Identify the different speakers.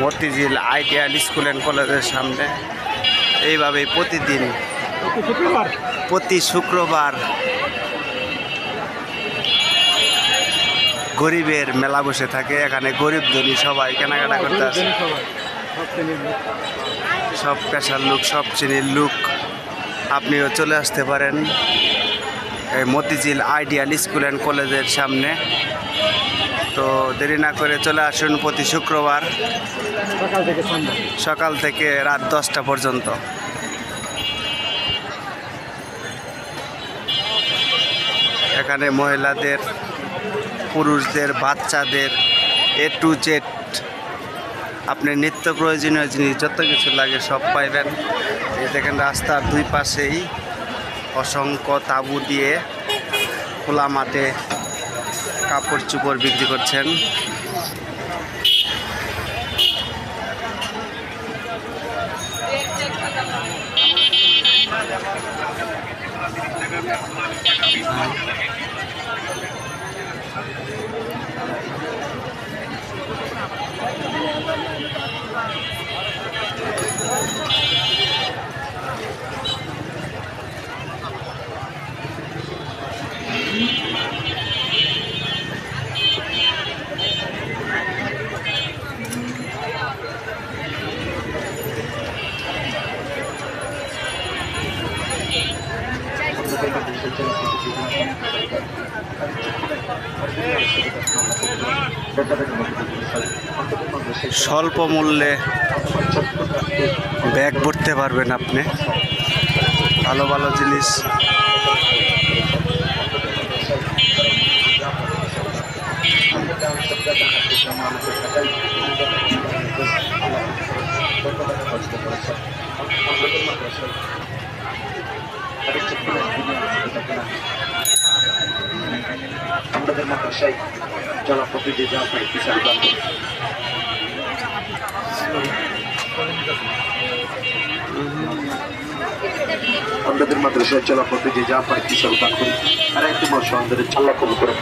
Speaker 1: Motijheel ideal school and কলেজের সামনে এইভাবেই প্রতিদিন প্রতি শুক্রবার গরিবের মেলা বসে থাকে। এখানে গরিব ধনী সবাই কেনাকাটা করতে আসে, সব পেশার লোক, সব শ্রেণীর লোক। আপনিও চলে আসতে পারেন এই মতিঝিল আইডিয়াল স্কুল অ্যান্ড কলেজের সামনে। তো দেরি না করে চলে আসুন প্রতি শুক্রবার সকাল থেকে রাত 10টা পর্যন্ত। এখানে মহিলাদের, পুরুষদের, বাচ্চাদের A to Z আপনি নিত্য প্রয়োজনীয় জিনিস যত কিছু লাগে সব পাইবেন। এই দেখেন রাস্তার দুই পাশেই অসংখ্য তাঁবু দিয়ে খোলা মাঠে কাপড় চোপড় বিক্রি করছেন। স্বল্প মূল্যে ব্যাগ ভরতে পারবেন আপনি, ভালো ভালো জিনিস।
Speaker 2: আমাদের মাদ্রাসায় জলাপথে যে যা পাই কিসার দান আমাদের মাদ্রাসায় জলাপথে যে যা পাই কিসার দান করি। আর একটি বর্ষ আমাদের চাল্লা কবুল করে